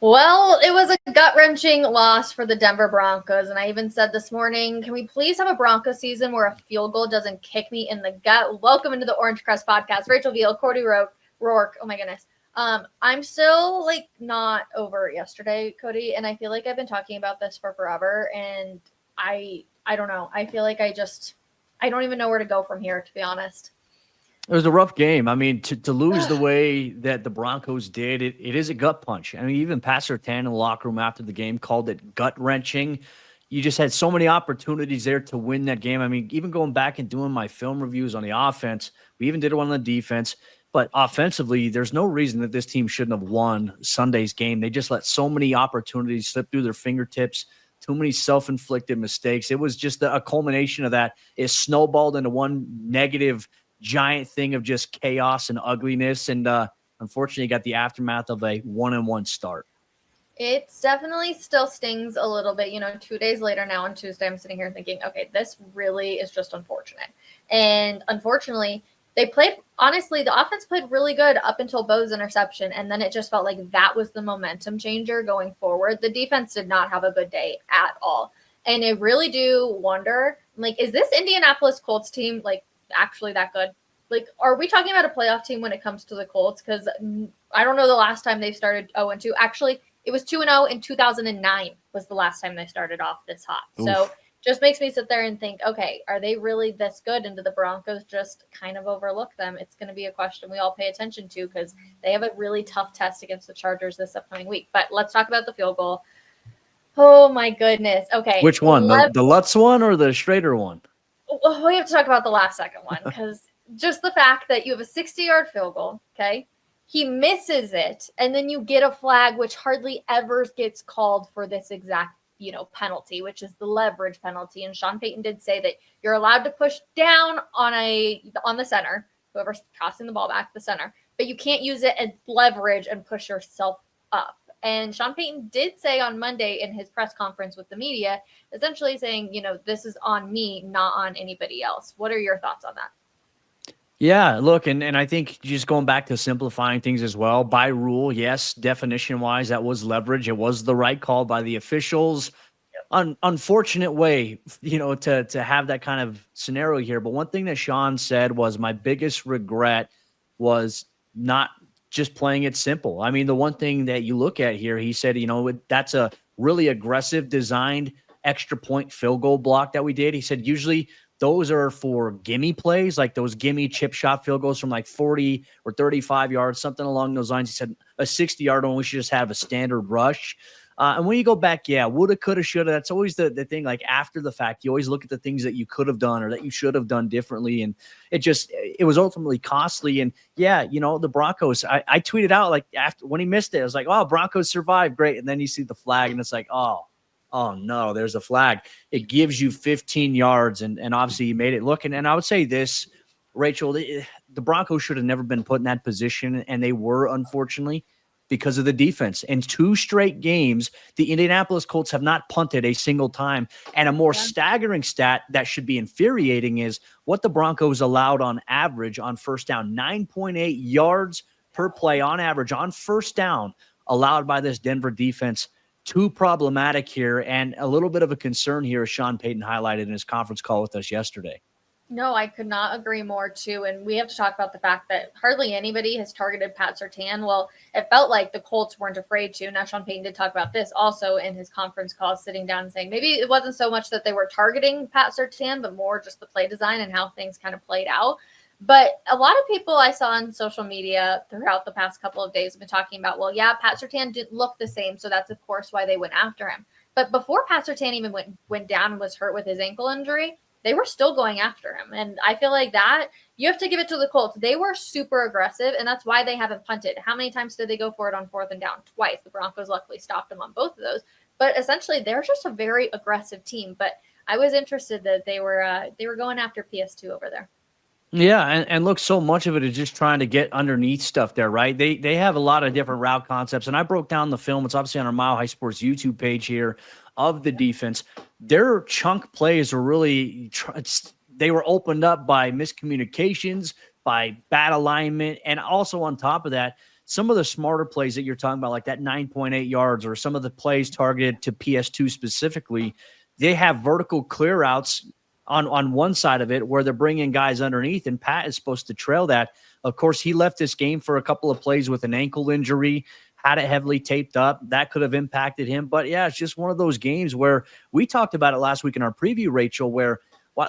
Well, it was a gut-wrenching loss for the Denver Broncos, and I even said this morning, can we please have a Bronco season where a field goal doesn't kick me in the gut? Welcome into the Orange Crest Podcast. Rachel Veal, Cody Roark. Oh my goodness. I'm still not over yesterday, Cody, and I feel like I've been talking about this for forever, and I don't know. I feel like I don't even know where to go from here, to be honest. It was a rough game. I mean, to lose the way that the Broncos did, it is a gut punch. I mean, even Pat Surtain in the locker room after the game called it gut-wrenching. You just had so many opportunities there to win that game. I mean, even going back and doing my film reviews on the offense, we even did one on the defense. But offensively, there's no reason that this team shouldn't have won Sunday's game. They just let so many opportunities slip through their fingertips, too many self-inflicted mistakes. It was just a culmination of that. It snowballed into one negative giant thing of just chaos and ugliness. And unfortunately, got the aftermath of a 1-1 start. It definitely still stings a little bit. 2 days later now on Tuesday, I'm sitting here thinking, okay, this really is just unfortunate. And unfortunately, honestly, the offense played really good up until Bo's interception. And then it just felt like that was the momentum changer going forward. The defense did not have a good day at all. And I really do wonder, is this Indianapolis Colts team, actually that good? Are we talking about a playoff team when it comes to the Colts? Because I don't know the last time they started 0-2. Actually, it was 2-0 in 2009 was the last time they started off this hot. Oof. So just makes me sit there and think, okay, are they really this good? And do the Broncos just kind of overlook them? It's going to be a question we all pay attention to because they have a really tough test against the Chargers this upcoming week. But let's talk about the field goal. Oh, my goodness. Okay. Which one? The Lutz one or the Schrader one? We have to talk about the last second one because just the fact that you have a 60-yard field goal, okay? He misses it, and then you get a flag, which hardly ever gets called for this exact, penalty, which is the leverage penalty. And Sean Payton did say that you're allowed to push down on the center, whoever's tossing the ball back, the center, but you can't use it as leverage and push yourself up. And Sean Payton did say on Monday in his press conference with the media, essentially saying, this is on me, not on anybody else. What are your thoughts on that? Yeah, look, and I think just going back to simplifying things as well, by rule, yes, definition-wise, that was leverage. It was the right call by the officials. Unfortunate way, to have that kind of scenario here. But one thing that Sean said was my biggest regret was not just playing it simple. I mean, the one thing that you look at here, he said, that's a really aggressive designed extra point field goal block that we did. He said, usually those are for gimme plays, like those gimme chip shot field goals from 40 or 35 yards, something along those lines. He said a 60-yard one, we should just have a standard rush. And when you go back, woulda, coulda, shoulda, that's always the thing. After the fact, you always look at the things that you could have done or that you should have done differently. And it was ultimately costly. And the Broncos, I tweeted out after when he missed it, I was like, oh, Broncos survived. Great. And then you see the flag and it's like, oh no, there's a flag. It gives you 15 yards. And obviously you made it look. And I would say this, Rachel, the Broncos should have never been put in that position. And they were, unfortunately, because of the defense. In 2 straight games, the Indianapolis Colts have not punted a single time. And a more staggering stat that should be infuriating is what the Broncos allowed on average on first down, 9.8 yards per play on average on first down allowed by this Denver defense. Too problematic here and a little bit of a concern here, as Sean Payton highlighted in his conference call with us yesterday. No, I could not agree more, too. And we have to talk about the fact that hardly anybody has targeted Pat Surtain. Well, it felt like the Colts weren't afraid to. Now, Sean Payton did talk about this also in his conference call, sitting down and saying maybe it wasn't so much that they were targeting Pat Surtain, but more just the play design and how things kind of played out. But a lot of people I saw on social media throughout the past couple of days have been talking about, well, yeah, Pat Surtain didn't look the same, so that's, of course, why they went after him. But before Pat Surtain even went down and was hurt with his ankle injury, they were still going after him. And I feel like that, you have to give it to the Colts. They were super aggressive, and that's why they haven't punted. How many times did they go for it on 4th and down? Twice. The Broncos luckily stopped them on both of those. But essentially, they're just a very aggressive team. But I was interested that they were going after PS2 over there. Yeah, and look, so much of it is just trying to get underneath stuff there, right? They have a lot of different route concepts, and I broke down the film. It's obviously on our Mile High Sports YouTube page here of the defense. Their chunk plays were really they were opened up by miscommunications, by bad alignment, and also on top of that, some of the smarter plays that you're talking about, like that 9.8 yards or some of the plays targeted to PS2 specifically, they have vertical clear outs on one side of it where they're bringing guys underneath, and Pat is supposed to trail that. Of course, he left this game for a couple of plays with an ankle injury, had it heavily taped up. That could have impacted him. But yeah, it's just one of those games where we talked about it last week in our preview, Rachel, where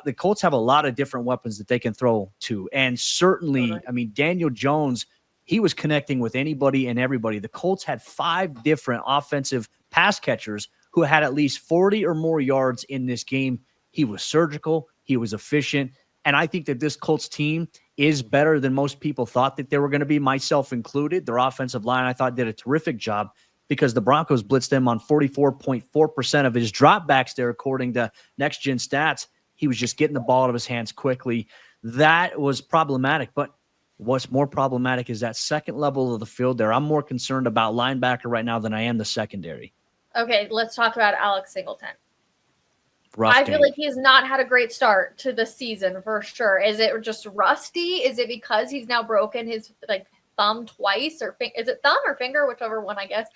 the Colts have a lot of different weapons that they can throw to. And certainly, I mean, Daniel Jones, he was connecting with anybody and everybody. The Colts had 5 different offensive pass catchers who had at least 40 or more yards in this game. He was surgical. He was efficient. And I think that this Colts team is better than most people thought that they were going to be, myself included. Their offensive line, I thought, did a terrific job because the Broncos blitzed them on 44.4% of his dropbacks there, according to Next Gen Stats. He was just getting the ball out of his hands quickly. That was problematic. But what's more problematic is that second level of the field there. I'm more concerned about linebacker right now than I am the secondary. Okay, let's talk about Alex Singleton. Rough I game. feel like he's not had a great start to the season for sure. Is it just rusty? Is it because he's now broken his thumb twice, or is it thumb or finger, whichever one, I guess?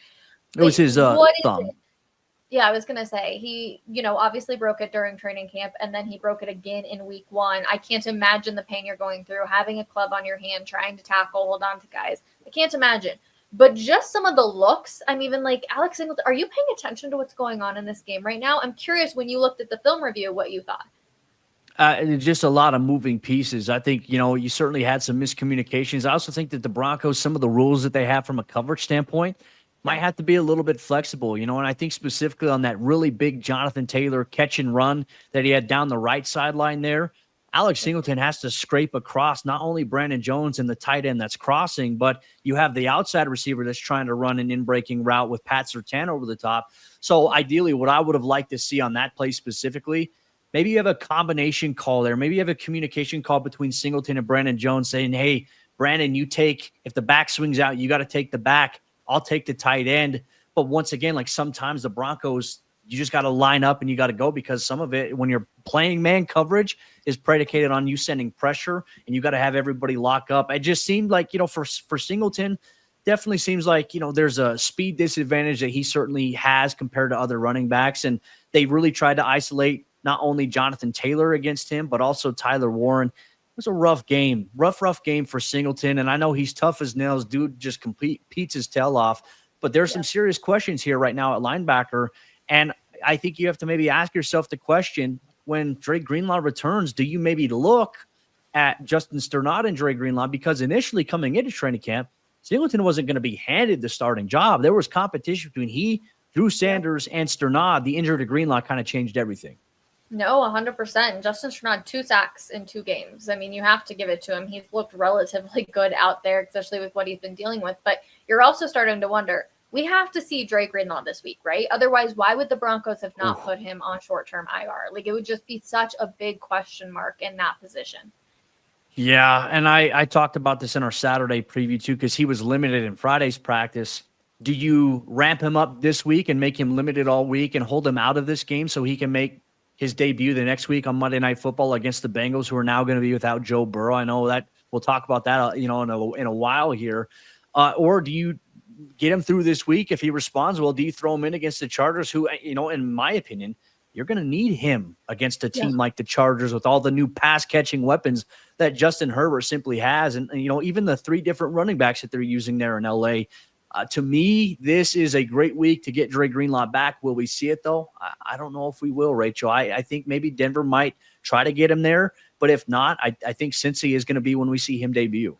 It was his thumb. Yeah, I was going to say he, obviously broke it during training camp, and then he broke it again in week 1. I can't imagine the pain you're going through, having a club on your hand, trying to tackle, hold on to guys. I can't imagine. But just some of the looks, I'm even like, Alex Singleton, are you paying attention to what's going on in this game right now? I'm curious, when you looked at the film review, what you thought. Just a lot of moving pieces. I think, you certainly had some miscommunications. I also think that the Broncos, some of the rules that they have from a coverage standpoint, might have to be a little bit flexible, and I think specifically on that really big Jonathan Taylor catch and run that he had down the right sideline there, Alex Singleton has to scrape across not only Brandon Jones and the tight end that's crossing, but you have the outside receiver that's trying to run an in-breaking route with Pat Surtain over the top. So ideally, what I would have liked to see on that play specifically, maybe you have a combination call there. Maybe you have a communication call between Singleton and Brandon Jones saying, hey, Brandon, if the back swings out, you got to take the back. I'll take the tight end. But once again, like sometimes the Broncos, you just got to line up and you got to go, because some of it, when you're playing man coverage, is predicated on you sending pressure, and you got to have everybody lock up. It just seemed like, for Singleton, definitely seems like, there's a speed disadvantage that he certainly has compared to other running backs. And they really tried to isolate not only Jonathan Taylor against him, but also Tyler Warren. It was a rough game, rough game for Singleton. And I know he's tough as nails. Dude just beats his tail off. But there's some serious questions here right now at linebacker. And I think you have to maybe ask yourself the question, when Dre Greenlaw returns, do you maybe look at Justin Sternad and Dre Greenlaw? Because initially coming into training camp, Singleton wasn't going to be handed the starting job. There was competition between he, Drew Sanders, and Sternad. The injury to Greenlaw kind of changed everything. No, 100%. Justin Sternad, 2 sacks in 2 games. I mean, you have to give it to him. He's looked relatively good out there, especially with what he's been dealing with. But you're also starting to wonder, we have to see Dre Greenlaw this week, right? Otherwise, why would the Broncos have not put him on short-term IR? Like, it would just be such a big question mark in that position. Yeah, and I talked about this in our Saturday preview too, because he was limited in Friday's practice. Do you ramp him up this week and make him limited all week and hold him out of this game so he can make his debut the next week on Monday Night Football against the Bengals, who are now going to be without Joe Burrow? I know that we'll talk about that, in a while here. Or do you get him through this week? If he responds well, do you throw him in against the Chargers, who, in my opinion, you're going to need him against a team like the Chargers with all the new pass-catching weapons that Justin Herbert simply has. And even the 3 different running backs that they're using there in L.A., to me, this is a great week to get Dre Greenlaw back. Will we see it, though? I don't know if we will, Rachel. I think maybe Denver might try to get him there. But if not, I think Cincy is going to be when we see him debut.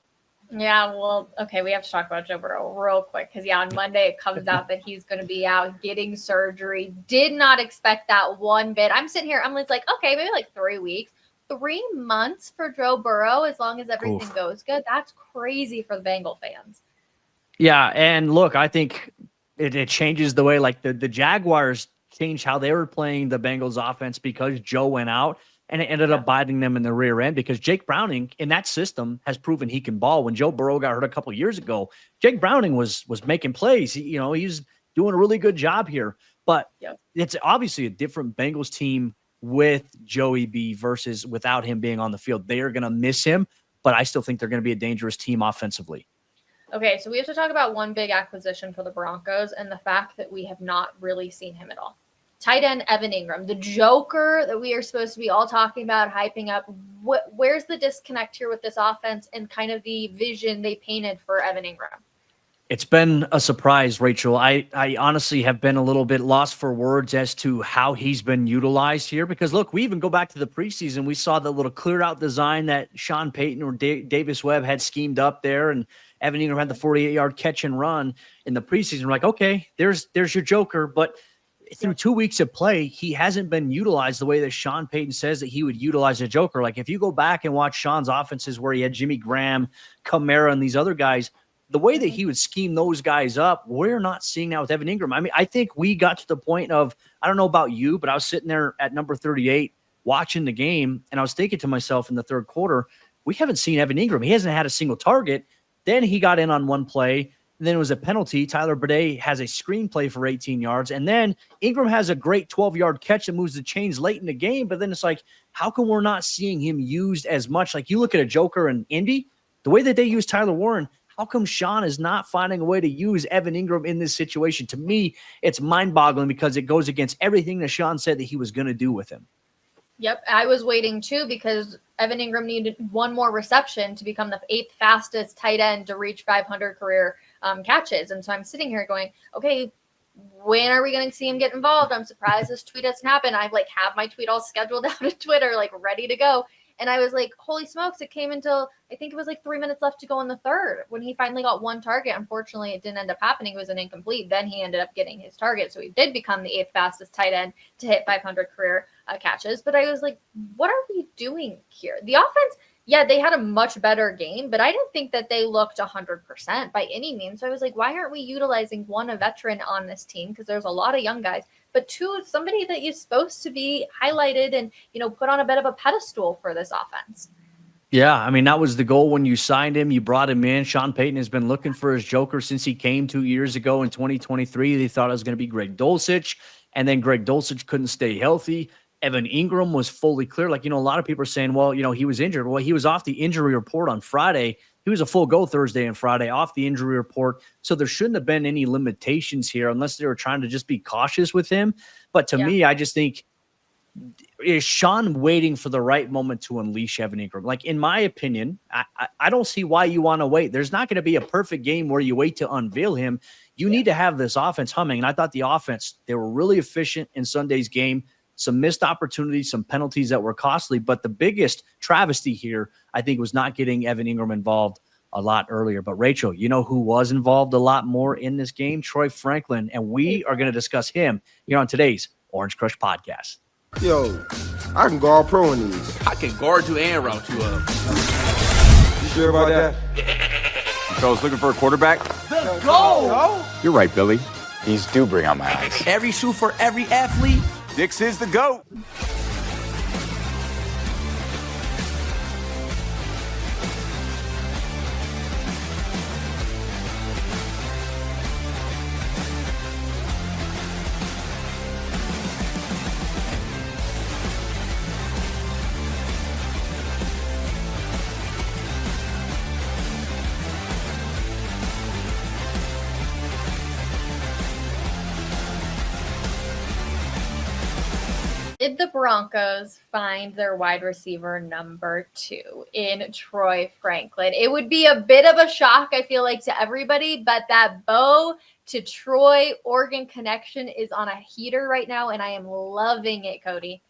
Yeah, well, okay, we have to talk about Joe Burrow real quick because, on Monday it comes out that he's going to be out getting surgery. Did not expect that one bit. I'm sitting here, I'm like, okay, maybe 3 weeks. 3 months for Joe Burrow, as long as everything goes good. That's crazy for the Bengal fans. Yeah, and look, I think it changes the way, the Jaguars changed how they were playing the Bengals offense because Joe went out, and it ended up biting them in the rear end because Jake Browning in that system has proven he can ball. When Joe Burrow got hurt a couple of years ago, Jake Browning was making plays. He's doing a really good job here. But it's obviously a different Bengals team with Joey B versus without him being on the field. They are going to miss him, but I still think they're going to be a dangerous team offensively. Okay, so we have to talk about one big acquisition for the Broncos and the fact that we have not really seen him at all. Tight end Evan Ingram, the joker that we are supposed to be all talking about, hyping up. Where's the disconnect here with this offense and kind of the vision they painted for Evan Ingram? It's been a surprise, Rachel. I honestly have been a little bit lost for words as to how he's been utilized here. Because look, we even go back to the preseason. We saw the little cleared out design that Sean Payton or Davis Webb had schemed up there, and Evan Ingram had the 48-yard catch and run in the preseason. We're like, okay, there's your joker. But through 2 weeks of play, he hasn't been utilized the way that Sean Payton says that he would utilize a joker. Like if you go back and watch Sean's offenses where he had Jimmy Graham, Kamara, and these other guys, the way that he would scheme those guys up, we're not seeing that with Evan Ingram. I mean, I think we got to the point of, I don't know about you, but I was sitting there at number 38 watching the game, and I was thinking to myself in the third quarter, we haven't seen Evan Ingram. He hasn't had a single target. Then he got in on one play. Then it was a penalty. Tyler Bede has a screenplay for 18 yards. And then Ingram has a great 12-yard catch that moves the chains late in the game. But then it's like, how come we're not seeing him used as much? Like you look at a joker in Indy, the way that they use Tyler Warren, how come Sean is not finding a way to use Evan Ingram in this situation? To me, it's mind-boggling because it goes against everything that Sean said that he was going to do with him. Yep, I was waiting too because Evan Ingram needed one more reception to become the 8th fastest tight end to reach 500 career catches. And so I'm sitting here going, okay, when are we going to see him get involved? I'm surprised this tweet doesn't happen. I have my tweet all scheduled out of Twitter, ready to go. And I was like, holy smokes, it came until I think it was 3 minutes left to go in the third when he finally got one target. Unfortunately, it didn't end up happening. It was an incomplete. Then he ended up getting his target. So he did become the 8th fastest tight end to hit 500 career catches. But I was like, what are we doing here? The offense, yeah, they had a much better game, but I didn't think that they looked 100% by any means. So I was like, why aren't we utilizing one, a veteran on this team? Because there's a lot of young guys. But two, somebody that you're supposed to be highlighted and, put on a bit of a pedestal for this offense. Yeah, I mean, that was the goal when you signed him. You brought him in. Sean Payton has been looking for his joker since he came 2 years ago in 2023. They thought it was going to be Greg Dulcich, and then Greg Dulcich couldn't stay healthy. Evan Ingram was fully clear. A lot of people are saying, well, he was injured. Well, he was off the injury report on Friday. He was a full go Thursday and Friday off the injury report. So there shouldn't have been any limitations here unless they were trying to just be cautious with him. But to me, I just think, is Sean waiting for the right moment to unleash Evan Ingram? In my opinion, I don't see why you want to wait. There's not going to be a perfect game where you wait to unveil him. You need to have this offense humming. And I thought the offense, they were really efficient in Sunday's game. Some missed opportunities, some penalties that were costly. But the biggest travesty here, I think, was not getting Evan Ingram involved a lot earlier. But Rachel, you know who was involved a lot more in this game? Troy Franklin. And we are going to discuss him here on today's Orange Crush podcast. Yo, I can guard pro in these. I can guard you and route you up. You sure about that? You fellas looking for a quarterback? The goal! You're right, Billy. These do bring out my eyes. Every shoe for every athlete. Dix is the GOAT. Did the Broncos find their wide receiver number 2 in Troy Franklin? It would be a bit of a shock, I feel like, to everybody, but that Bo to Troy Oregon connection is on a heater right now, and I am loving it, Cody.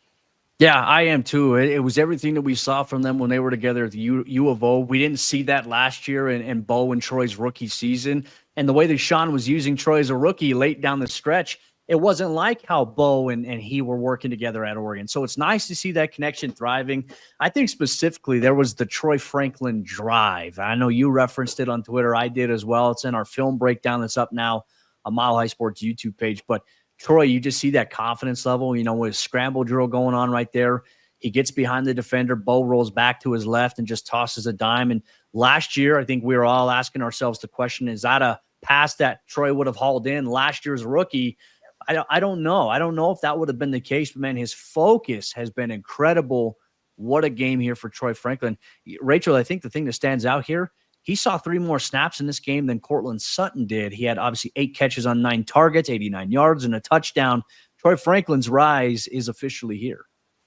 Yeah, I am too. It was everything that we saw from them when they were together at the U of O. We didn't see that last year in Bo and Troy's rookie season. And the way that Sean was using Troy as a rookie late down the stretch, it wasn't like how Bo and he were working together at Oregon. So it's nice to see that connection thriving. I think specifically there was the Troy Franklin drive. I know you referenced it on Twitter. I did as well. It's in our film breakdown that's up now on Mile High Sports YouTube page. But Troy, you just see that confidence level, with scramble drill going on right there. He gets behind the defender. Bo rolls back to his left and just tosses a dime. And last year, I think we were all asking ourselves the question, is that a pass that Troy would have hauled in last year's rookie? I don't know. I don't know if that would have been the case, but man, his focus has been incredible. What a game here for Troy Franklin. Rachel, I think the thing that stands out here, he saw 3 more snaps in this game than Cortland Sutton did. He had obviously 8 catches on 9 targets, 89 yards, and a touchdown. Troy Franklin's rise is officially here.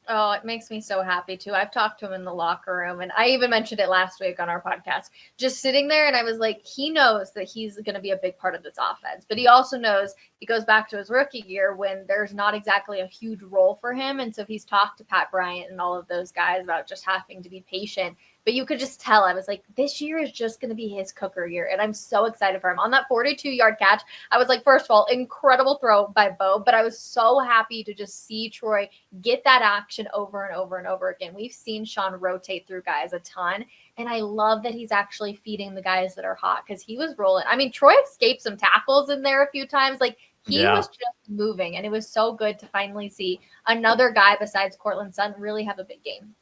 Oh, it makes me so happy too. I've talked to him in the locker room, and I even mentioned it last week on our podcast. Just sitting there, and I was like, he knows that he's going to be a big part of this offense, but he also knows he goes back to his rookie year when there's not exactly a huge role for him. And so he's talked to Pat Bryant and all of those guys about just having to be patient. But you could just tell, I was like, this year is just going to be his cooker year. And I'm so excited for him. On that 42-yard catch, I was like, first of all, incredible throw by Bo. But I was so happy to just see Troy get that action over and over and over again. We've seen Sean rotate through guys a ton. And I love that he's actually feeding the guys that are hot because he was rolling. I mean, Troy escaped some tackles in there a few times. Like, he was just moving. And it was so good to finally see another guy besides Cortland Sutton really have a big game.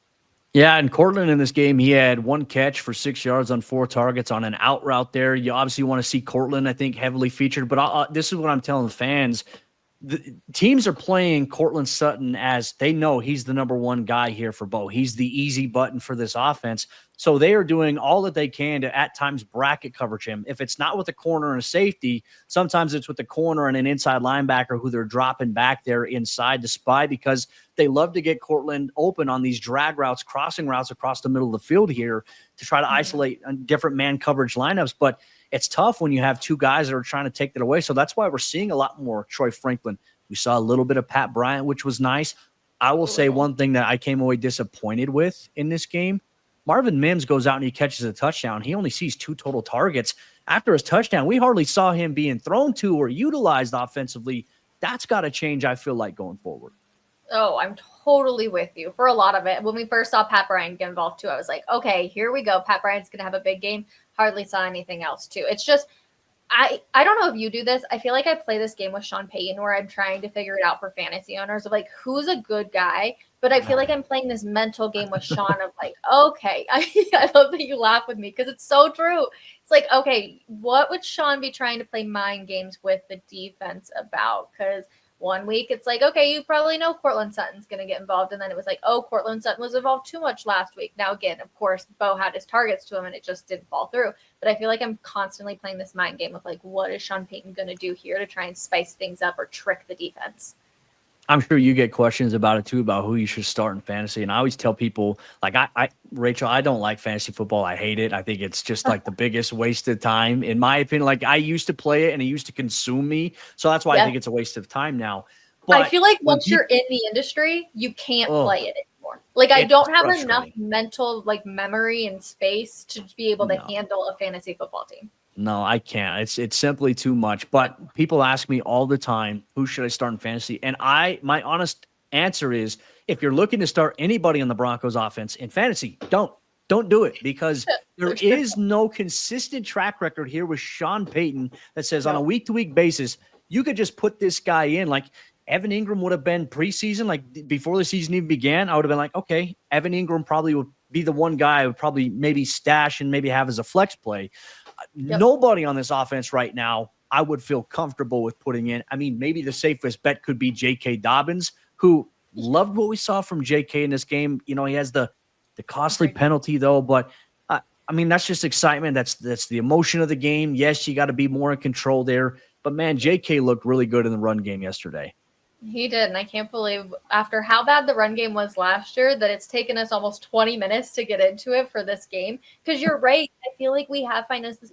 Yeah, and Cortland in this game, he had 1 catch for 6 yards on 4 targets on an out route there. You obviously want to see Cortland, I think, heavily featured. But this is what I'm telling the fans. The teams are playing Cortland Sutton as they know he's the number 1 guy here for Bo. He's the easy button for this offense. So they are doing all that they can to at times bracket coverage him. If it's not with a corner and a safety, sometimes it's with the corner and an inside linebacker who they're dropping back there inside to spy because they love to get Cortland open on these drag routes, crossing routes across the middle of the field here to try to isolate different man coverage lineups. But it's tough when you have 2 guys that are trying to take that away. So that's why we're seeing a lot more Troy Franklin. We saw a little bit of Pat Bryant, which was nice. I will say one thing that I came away disappointed with in this game. Marvin Mims goes out and he catches a touchdown. He only sees 2 total targets. After his touchdown, we hardly saw him being thrown to or utilized offensively. That's got to change, I feel like, going forward. Oh, I'm totally with you for a lot of it. When we first saw Pat Bryant get involved too, I was like, okay, here we go. Pat Bryant's going to have a big game. Hardly saw anything else too. It's just, I don't know if you do this. I feel like I play this game with Sean Payton where I'm trying to figure it out for fantasy owners of like, who's a good guy? But I feel like I'm playing this mental game with Sean of like, okay, I love that you laugh with me because it's so true. It's like, okay, what would Sean be trying to play mind games with the defense about? Because one week it's like, okay, you probably know Cortland Sutton's going to get involved. And then it was like, oh, Cortland Sutton was involved too much last week. Now, again, of course, Bo had his targets to him and it just didn't fall through. But I feel like I'm constantly playing this mind game of like, what is Sean Payton going to do here to try and spice things up or trick the defense? I'm sure you get questions about it too, about who you should start in fantasy. And I always tell people, like, Rachel, I don't like fantasy football. I hate it. I think it's just like the biggest waste of time, in my opinion. Like, I used to play it and it used to consume me. So that's why I think it's a waste of time now. But I feel like once you're in the industry, you can't play it anymore. Like, I don't have enough mental, like, memory and space to be able to handle a fantasy football team. No, I can't. It's simply too much. But people ask me all the time, who should I start in fantasy? And my honest answer is, if you're looking to start anybody on the Broncos offense in fantasy, don't do it, because there is no consistent track record here with Sean Payton that says on a week-to-week basis, you could just put this guy in. Like, Evan Ingram would have been preseason, like before the season even began, I would have been like, okay, Evan Ingram probably would be the one guy I would probably maybe stash and maybe have as a flex play. Nobody on this offense right now I would feel comfortable with putting in. I mean, maybe the safest bet could be J.K. Dobbins, who loved what we saw from J.K. in this game. You know, he has the costly penalty, though, but I mean, that's just excitement. That's the emotion of the game. Yes, you got to be more in control there. But, man, J.K. looked really good in the run game yesterday. He did, and I can't believe after how bad the run game was last year that it's taken us almost 20 minutes to get into it for this game. Because you're right, I feel like we have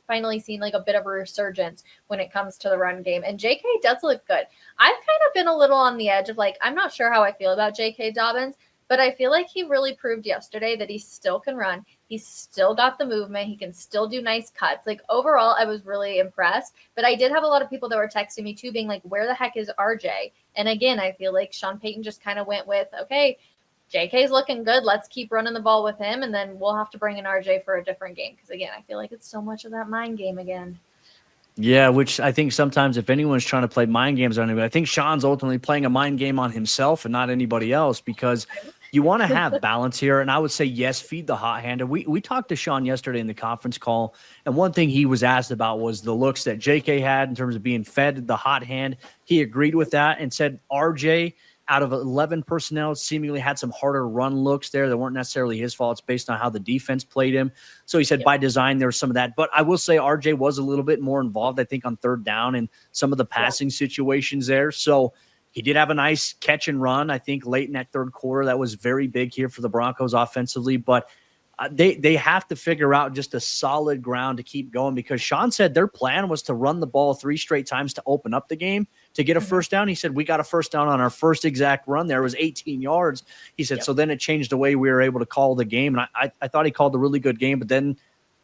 finally seen like a bit of a resurgence when it comes to the run game, and JK does look good. I've kind of been a little on the edge of like, I'm not sure how I feel about JK Dobbins, but I feel like he really proved yesterday that he still can run. He's still got the movement. He can still do nice cuts. Like, overall, I was really impressed. But I did have a lot of people that were texting me, too, being like, where the heck is RJ? And, again, I feel like Sean Payton just kind of went with, okay, JK's looking good. Let's keep running the ball with him, and then we'll have to bring in RJ for a different game. Because, again, I feel like it's so much of that mind game again. Yeah, which I think sometimes if anyone's trying to play mind games on anybody, I think Sean's ultimately playing a mind game on himself and not anybody else, because you want to have balance here. And I would say, yes, feed the hot hand. And we talked to Sean yesterday in the conference call, and one thing he was asked about was the looks that JK had in terms of being fed the hot hand. He agreed with that and said RJ out of 11 personnel, seemingly had some harder run looks there that weren't necessarily his fault. It's based on how the defense played him. So he said by design, there was some of that. But I will say RJ was a little bit more involved, I think, on third down and some of the passing situations there. So he did have a nice catch and run, I think, late in that third quarter. That was very big here for the Broncos offensively. But they have to figure out just a solid ground to keep going, because Sean said their plan was to run the ball 3 straight times to open up the game to get a first down. He said, we got a first down on our first exact run. There was 18 yards. He said, so then it changed the way we were able to call the game. And I thought he called a really good game. But then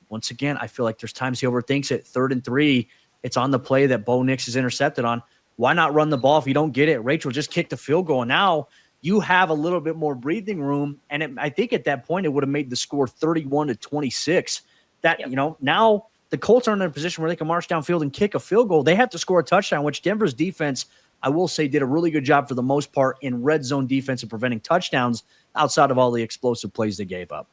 once again, I feel like there's times he overthinks it. 3rd and 3, it's on the play that Bo Nix is intercepted on. Why not run the ball if you don't get it? Rachel just kicked the field goal. Now you have a little bit more breathing room. And I think at that point, it would have made the score 31-26. Now the Colts aren't in a position where they can march downfield and kick a field goal. They have to score a touchdown, which Denver's defense, I will say, did a really good job for the most part in red zone defense and preventing touchdowns outside of all the explosive plays they gave up.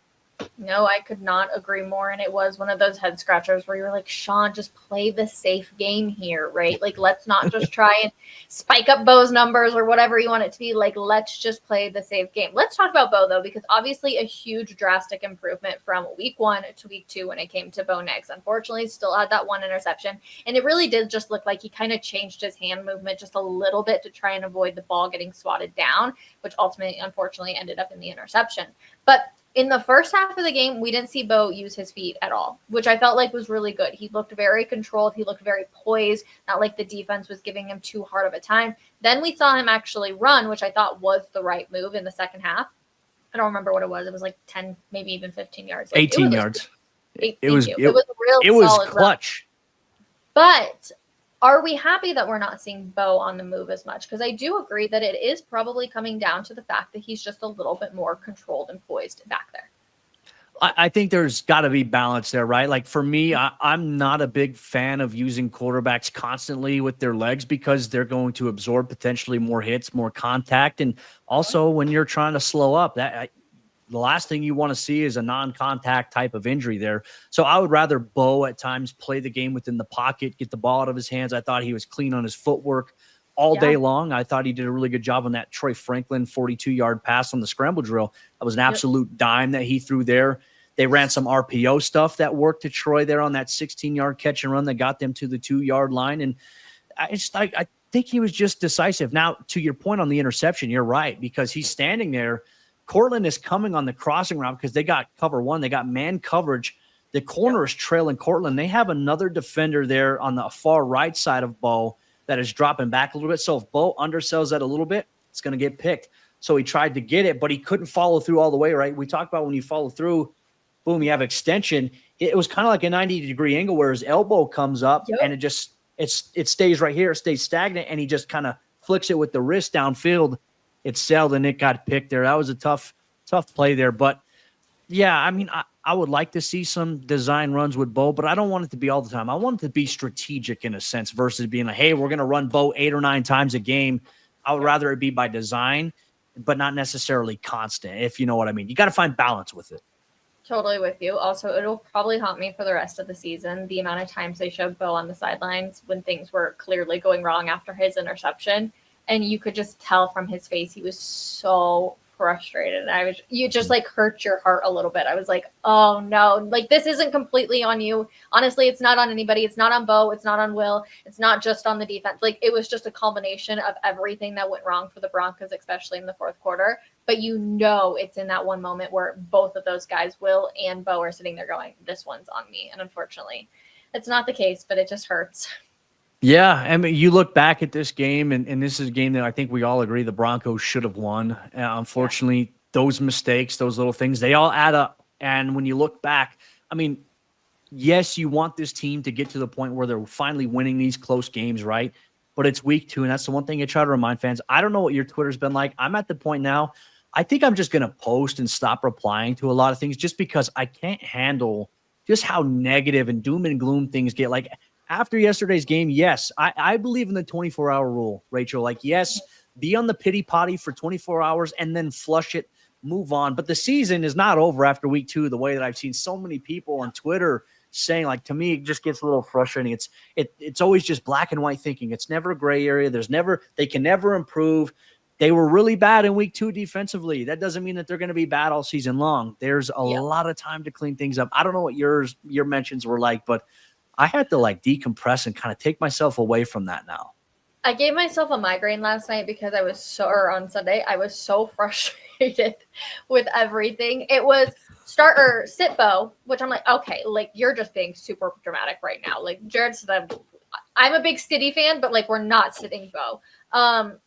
No, I could not agree more. And it was one of those head scratchers where you were like, Sean, just play the safe game here, right? Like, let's not just try and spike up Bo's numbers or whatever you want it to be. Like, let's just play the safe game. Let's talk about Bo, though, because obviously a huge drastic improvement from week 1 to week 2 when it came to Bo Nix. Unfortunately, still had that one interception. And it really did just look like he kind of changed his hand movement just a little bit to try and avoid the ball getting swatted down, which ultimately, unfortunately, ended up in the interception. But in the first half of the game, we didn't see Bo use his feet at all, which I felt like was really good. He looked very controlled. He looked very poised, not like the defense was giving him too hard of a time. Then we saw him actually run, which I thought was the right move in the second half. I don't remember what it was. It was like 10, maybe even 15 yards. Like, 18 yards. It was clutch. But are we happy that we're not seeing Bo on the move as much? Because I do agree that it is probably coming down to the fact that he's just a little bit more controlled and poised back there. I think there's got to be balance there, right? Like for me, I'm not a big fan of using quarterbacks constantly with their legs, because they're going to absorb potentially more hits, more contact. And also when you're trying to slow up, the last thing you want to see is a non-contact type of injury there. So I would rather Bo at times play the game within the pocket, get the ball out of his hands. I thought he was clean on his footwork all day long. I thought he did a really good job on that Troy Franklin 42-yard pass on the scramble drill. That was an absolute dime that he threw there. They ran some RPO stuff that worked to Troy there on that 16-yard catch and run that got them to the 2-yard line. And I think he was just decisive. Now, to your point on the interception, you're right, because he's standing there. Cortland is coming on the crossing route because they got cover 1. They got man coverage. The corner is trailing Cortland. They have another defender there on the far right side of Bo that is dropping back a little bit. So if Bo undersells that a little bit, it's going to get picked. So he tried to get it, but he couldn't follow through all the way, right? We talked about when you follow through, boom, you have extension. It was kind of like a 90-degree angle where his elbow comes up and it stays right here. It stays stagnant, and he just kind of flicks it with the wrist downfield. It sailed and it got picked there. That was a tough play there. But yeah, I mean, I would like to see some design runs with Bo, but I don't want it to be all the time. I want it to be strategic in a sense versus being like, hey, we're going to run Bo 8 or 9 times a game. I would rather it be by design, but not necessarily constant, if you know what I mean. You got to find balance with it. Totally with you. Also, it'll probably haunt me for the rest of the season, the amount of times they showed Bo on the sidelines when things were clearly going wrong after his interception. And you could just tell from his face, he was so frustrated. You just like hurt your heart a little bit. I was like, oh no, like this isn't completely on you. Honestly, it's not on anybody. It's not on Bo. It's not on Will. It's not just on the defense. Like it was just a culmination of everything that went wrong for the Broncos, especially in the fourth quarter. But it's in that one moment where both of those guys, Will and Bo, are sitting there going, this one's on me. And unfortunately, it's not the case, but it just hurts. Yeah, I mean, you look back at this game, and this is a game that I think we all agree the Broncos should have won. Unfortunately, those mistakes, those little things, they all add up. And when you look back, I mean, yes, you want this team to get to the point where they're finally winning these close games, right? But it's week 2, and that's the one thing I try to remind fans. I don't know what your Twitter's been like. I'm at the point now, I think I'm just going to post and stop replying to a lot of things just because I can't handle just how negative and doom and gloom things get. Like, after yesterday's game, yes, I believe in the 24-hour rule, Rachel. Like, yes, be on the pity potty for 24 hours and then flush it, move on. But the season is not over after week 2, the way that I've seen so many people on Twitter saying, like, to me, it just gets a little frustrating. It's always just black and white thinking. It's never a gray area. They can never improve. they were really bad in week 2 defensively. That doesn't mean that they're going to be bad all season long. There's a lot of time to clean things up. I don't know what your mentions were like, but I had to like decompress and kind of take myself away from that now. I gave myself a migraine last night because or on Sunday, I was so frustrated with everything. It was start or sit Bo, which I'm like, okay, like you're just being super dramatic right now. Like Jared said, I'm a big Skitty fan, but like we're not sitting Bo.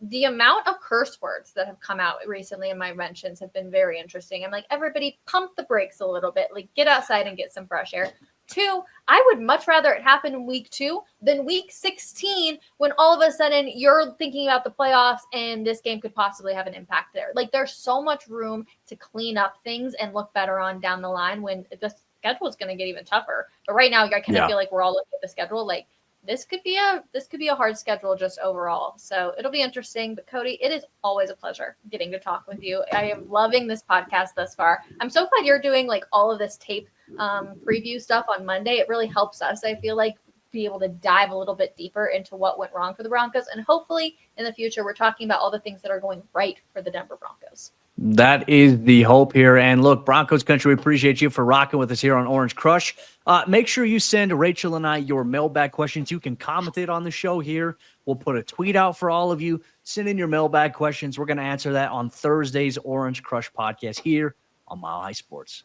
The amount of curse words that have come out recently in my mentions have been very interesting. I'm like, everybody pump the brakes a little bit, like get outside and get some fresh air. 2, I would much rather it happen in week 2 than week 16 when all of a sudden you're thinking about the playoffs and this game could possibly have an impact there. Like there's so much room to clean up things and look better on down the line when the schedule is going to get even tougher. But right now I kind of feel like we're all looking at the schedule like this could be a hard schedule just overall. So it'll be interesting. But Cody, it is always a pleasure getting to talk with you. I am loving this podcast thus far. I'm so glad you're doing like all of this tape preview stuff on Monday. It really helps us, I feel like, be able to dive a little bit deeper into what went wrong for the Broncos. And hopefully in the future, we're talking about all the things that are going right for the Denver Broncos. That is the hope here. And look, Broncos country, we appreciate you for rocking with us here on Orange Crush. Make sure you send Rachel and I your mailbag questions. You can comment it on the show here. We'll put a tweet out for all of you. Send in your mailbag questions. We're going to answer that on Thursday's Orange Crush podcast here on Mile High Sports.